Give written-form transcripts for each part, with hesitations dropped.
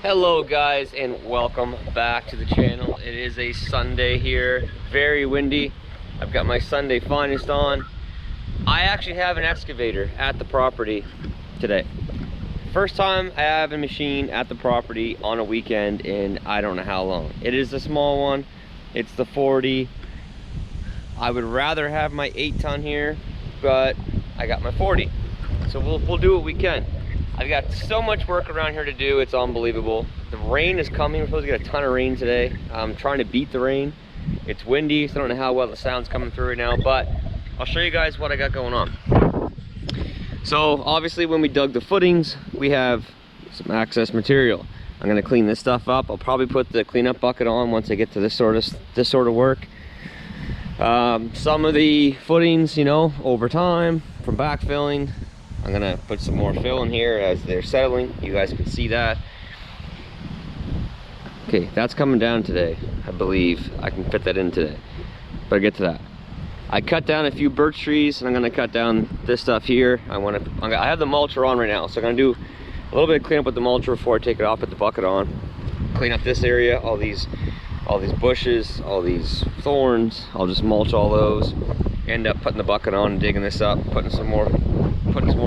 Hello guys, and welcome back to the channel. It is a Sunday here, very windy. I've got my Sunday finest on. I actually have an excavator at the property today. First time I have a machine at the property on a weekend in I don't know how long. It is a small one, it's the 40. I would rather have my 8-ton here, but I got my 40. So we'll do what we can. I've got so much work around here to do, it's unbelievable. The rain is coming, we're supposed to get a ton of rain today. I'm trying to beat the rain. It's windy, so I don't know how well the sound's coming through right now, but I'll show you guys what I got going on. So obviously when we dug the footings, we have some excess material. I'm gonna clean this stuff up. I'll probably put the cleanup bucket on once I get to this sort of work. Some of the footings, you know, over time from backfilling, I'm gonna put some more fill in here as they're settling. You guys can see that. Okay, that's coming down today. I believe I can fit that in today, but I'll get to that. I cut down a few birch trees, and I'm gonna cut down this stuff here. I have the mulcher on right now, so I'm gonna do a little bit of cleanup with the mulcher before I take it off, put the bucket on. Clean up this area, all these bushes, all these thorns. I'll just mulch all those. End up putting the bucket on and digging this up, putting some more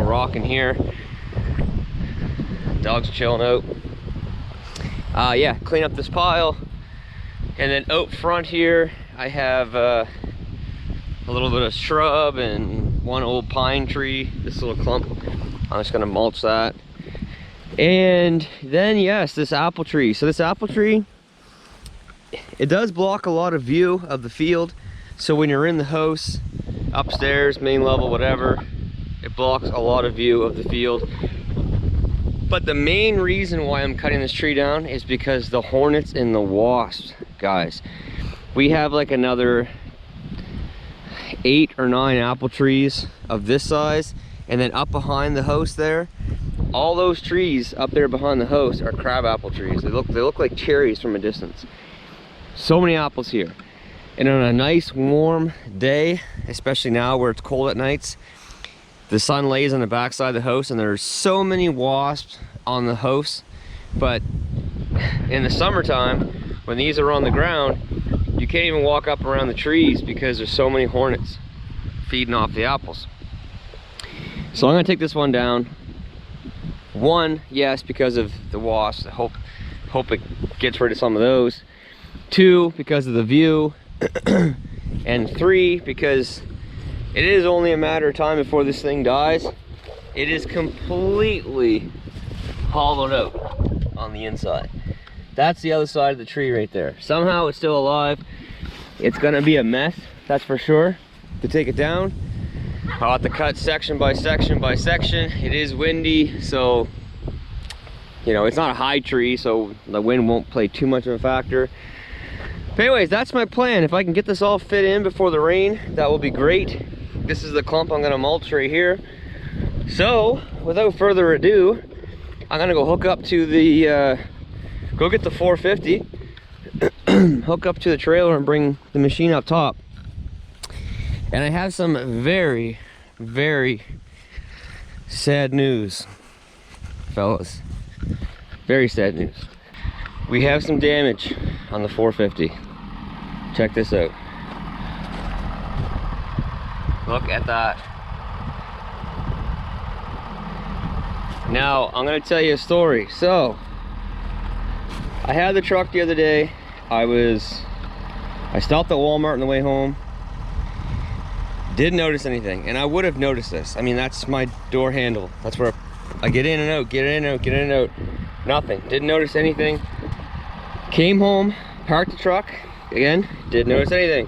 rock in here. Dogs chilling out. Yeah, clean up this pile. And then out front here, I have a little bit of shrub and one old pine tree, this little clump. I'm just gonna mulch that. And then yes, this apple tree. So this apple tree, it does block a lot of view of the field. So when you're in the house, upstairs, main level, whatever, it blocks a lot of view of the field. But the main reason why I'm cutting this tree down is because the hornets and the wasps, guys. We have like another 8 or 9 apple trees of this size, and then up behind the house there, all those trees up there behind the house are crab apple trees. They look like cherries from a distance. So many apples here. And on a nice warm day, especially now where it's cold at nights, the sun lays on the backside of the house and there's so many wasps on the house. But in the summertime, when these are on the ground, you can't even walk up around the trees because there's so many hornets feeding off the apples. So I'm gonna take this one down. One, yes, because of the wasps. I hope it gets rid of some of those. 2, because of the view. And 3, because it is only a matter of time before this thing dies. It is completely hollowed out on the inside. That's the other side of the tree right there. Somehow it's still alive. It's gonna be a mess, that's for sure, to take it down. I'll have to cut section by section by section. It is windy, so you know, it's not a high tree, so the wind won't play too much of a factor. But anyways, that's my plan. If I can get this all fit in before the rain, that will be great. This is the clump I'm gonna mulch right here. So, without further ado, I'm gonna go hook up to the, go get the 450, hook up to the trailer and bring the machine up top. And I have some very, very sad news, fellas. Very sad news. We have some damage on the 450. Check this out. Look at that. Now, I'm gonna tell you a story. So, I had the truck the other day. I stopped at Walmart on the way home. Didn't notice anything, and I would have noticed this. I mean, that's my door handle. That's where I get in and out, get in and out, get in and out. Nothing, didn't notice anything. Came home, parked the truck, again, didn't notice anything.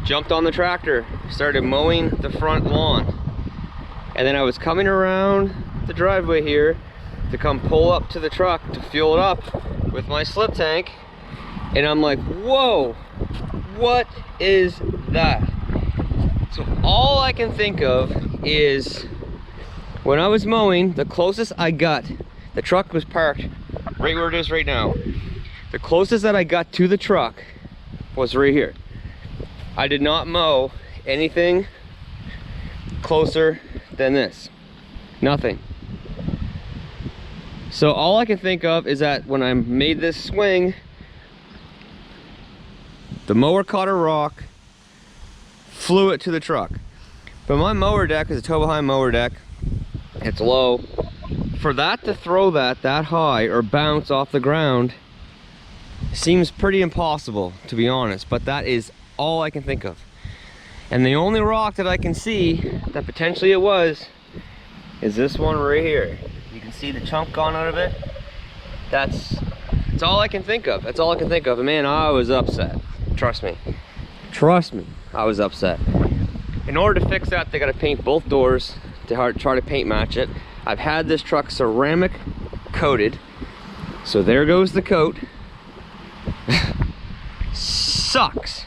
Jumped on the tractor, started mowing the front lawn. And then I was coming around the driveway here to come pull up to the truck to fuel it up with my slip tank. And I'm like, whoa, what is that? So all I can think of is when I was mowing, the closest I got, the truck was parked right where it is right now. The closest that I got to the truck was right here. I did not mow anything closer than this. Nothing. So all I can think of is that when I made this swing, the mower caught a rock, flew it to the truck. But my mower deck is a tow behind mower deck. It's low. For that to throw that high or bounce off the ground seems pretty impossible, to be honest, but that is all I can think of. And the only rock that I can see that potentially it was is this one right here. You can see the chunk gone out of it. That's all I can think of. That's all I can think of. And man, I was upset. Trust me. Trust me, I was upset. In order to fix that, they got to paint both doors to try to paint match it. I've had this truck ceramic coated, so there goes the coat. Sucks.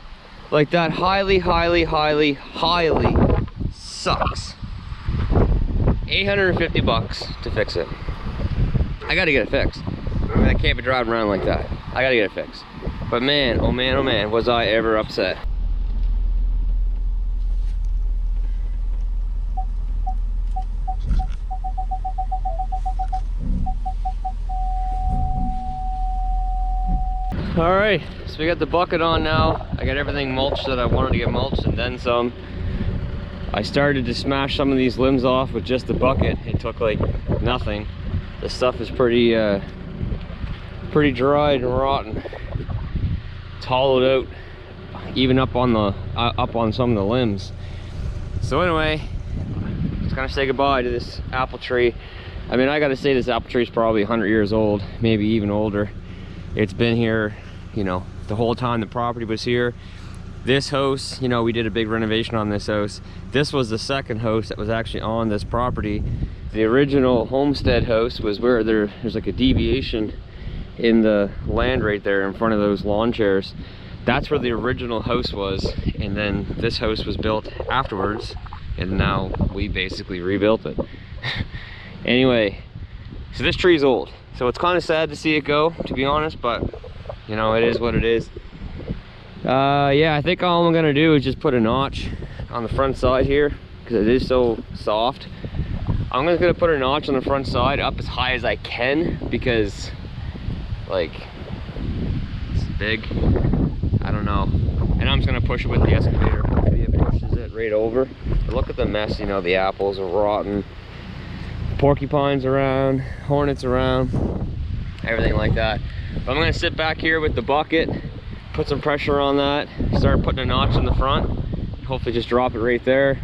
Like that highly sucks. 850 bucks to fix it. I gotta get it fixed. I mean, I can't be driving around like that. I gotta get it fixed. But man, oh man, was I ever upset. All right, so we got the bucket on now. I got everything mulched that I wanted to get mulched and then some. I started to smash some of these limbs off with just the bucket. It took like nothing. The stuff is pretty dried and rotten. It's hollowed out, even up on some of the limbs. So anyway, just gonna say goodbye to this apple tree. I mean, I gotta say this apple tree is probably 100 years old, maybe even older. It's been here, you know, the whole time the property was here. This house, you know, we did a big renovation on this house. This was the second house that was actually on this property. The original homestead house was where there's like a deviation in the land right there in front of those lawn chairs. That's where the original house was, and then this house was built afterwards, and now we basically rebuilt it. Anyway, so this tree's old. So it's kind of sad to see it go, to be honest, but you know, it is what it is. Yeah, I think all I'm gonna do is just put a notch on the front side here because it is so soft. I'm just gonna put a notch on the front side up as high as I can because, like, it's big. I don't know. And I'm just gonna push it with the excavator. Hopefully it pushes it right over. But look at the mess, you know, the apples are rotten. Porcupines around, hornets around, everything like that. But I'm gonna sit back here with the bucket, put some pressure on that, start putting a notch in the front, hopefully just drop it right there,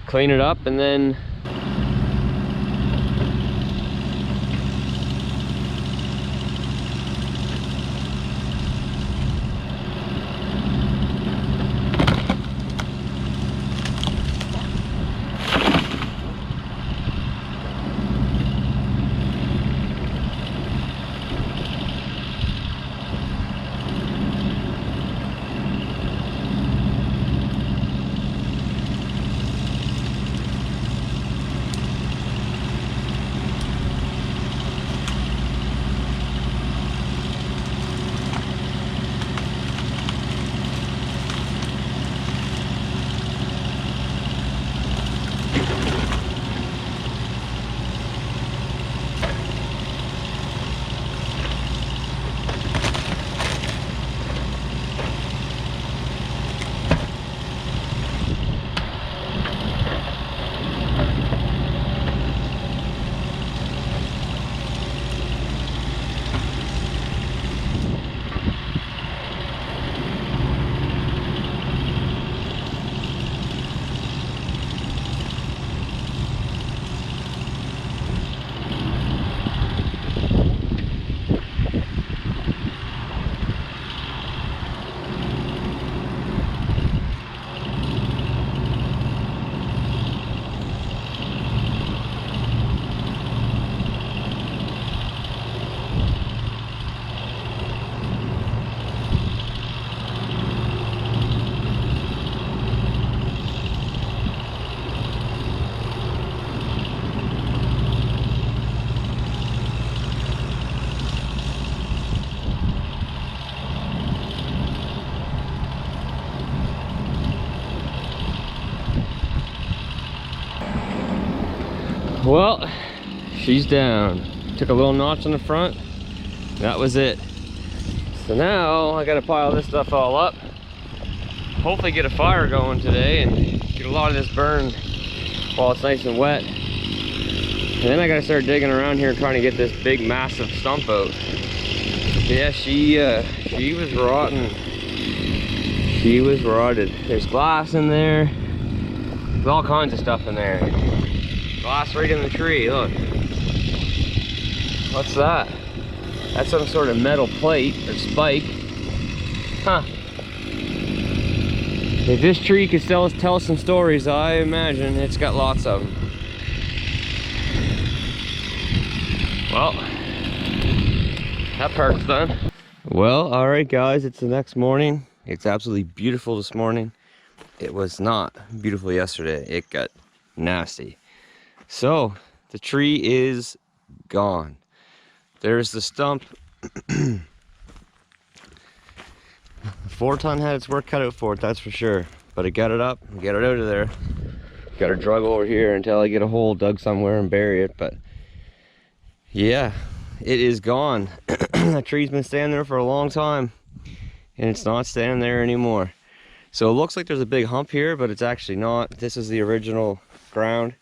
clean it up, and then well, she's down. Took a little notch on the front. That was it. So now I gotta pile this stuff all up. Hopefully get a fire going today and get a lot of this burned while it's nice and wet. And then I gotta start digging around here trying to get this big massive stump out. Yeah, she was rotten. She was rotted. There's glass in there. There's all kinds of stuff in there. Glass right in the tree, look. What's that? That's some sort of metal plate or spike. Huh. If this tree could tell us some stories, I imagine it's got lots of them. Well, that part's done. Well, all right, guys, it's the next morning. It's absolutely beautiful this morning. It was not beautiful yesterday. It got nasty. So the tree is gone. There's the stump. 4-ton had its work cut out for it, that's for sure. But I got it up, get it out of there. Got to drug over here until I get a hole dug somewhere and bury it. But yeah, it is gone. That tree's been standing there for a long time, and it's not standing there anymore. So it looks like there's a big hump here, but it's actually not. This is the original ground.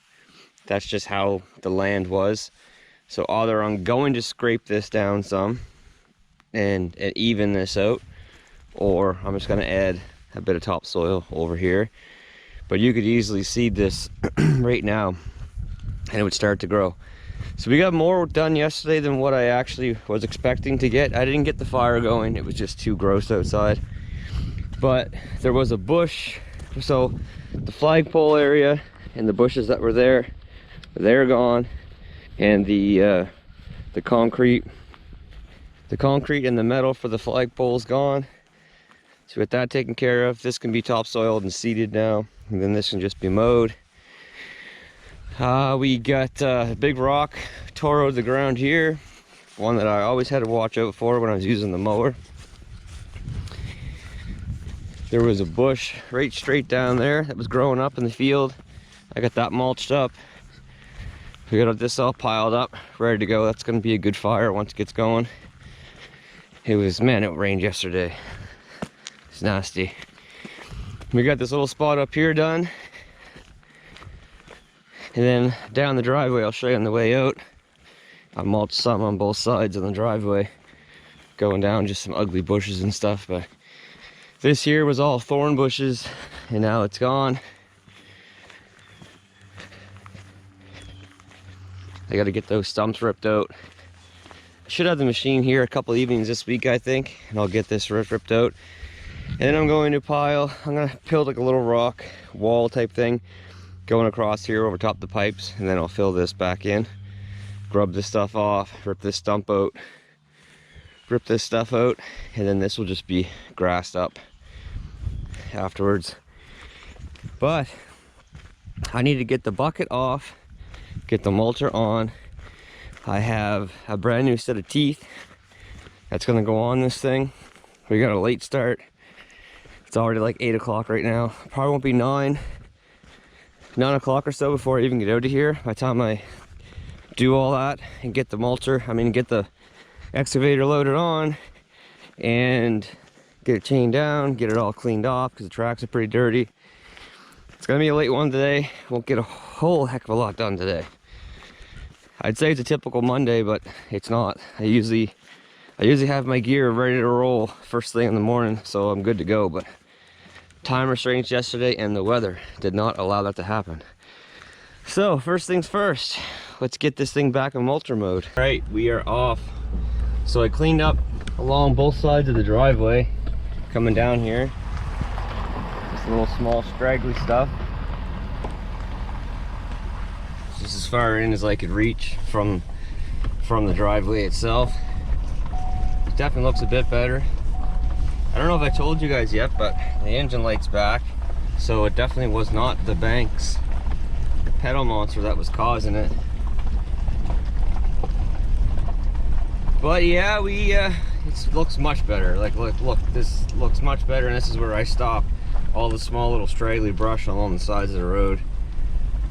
That's just how the land was. So either I'm going to scrape this down some and even this out, or I'm just going to add a bit of topsoil over here. But you could easily seed this right now and it would start to grow. So we got more done yesterday than what I actually was expecting to get. I didn't get the fire going, it was just too gross outside. But there was a bush, so the flagpole area and the bushes that were there, they're gone. And the concrete and the metal for the flagpole is gone. So with that taken care of, this can be topsoiled and seeded now, and then this can just be mowed. We got a big rock tore out of the ground here, one that I always had to watch out for when I was using the mower. There was a bush right straight down there that was growing up in the field. I got that mulched up. We got this all piled up, ready to go. That's gonna be a good fire once it gets going. It was, man, it rained yesterday. It's nasty. We got this little spot up here done. And then down the driveway, I'll show you on the way out. I mulched some on both sides of the driveway. Going down just some ugly bushes and stuff, but this here was all thorn bushes and now it's gone. I gotta get those stumps ripped out. I should have the machine here a couple evenings this week, I think, and I'll get this ripped out. And then I'm going to pile, I'm gonna build like a little rock wall type thing going across here over top the pipes, and then I'll fill this back in, grub this stuff off, rip this stump out, rip this stuff out, and then this will just be grassed up afterwards. But I need to get the bucket off, get the mulcher on. I have a brand new set of teeth that's gonna go on this thing. We got a late start. It's already like 8 o'clock right now. Probably won't be 9 o'clock or so before I even get out of here. By the time I do all that and get the mulcher, get the excavator loaded on and get it chained down, get it all cleaned off because the tracks are pretty dirty. It's gonna be a late one today. Won't get a whole heck of a lot done today. I'd say it's a typical Monday, but it's not. I usually have my gear ready to roll first thing in the morning, so I'm good to go. But time restraints yesterday and the weather did not allow that to happen. So first things first, let's get this thing back in mulcher mode. All right, we are off. So I cleaned up along both sides of the driveway coming down here. Just a little small straggly stuff. Just as far in as I could reach from the driveway itself. It definitely looks a bit better. I don't know if I told you guys yet, but the engine light's back, so it definitely was not the Banks pedal monster that was causing it. But yeah, it looks much better. Like look, this looks much better, and this is where I stop all the small little straggly brush along the sides of the road.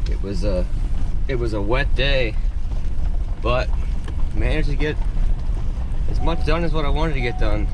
It was a wet day, but managed to get as much done as what I wanted to get done.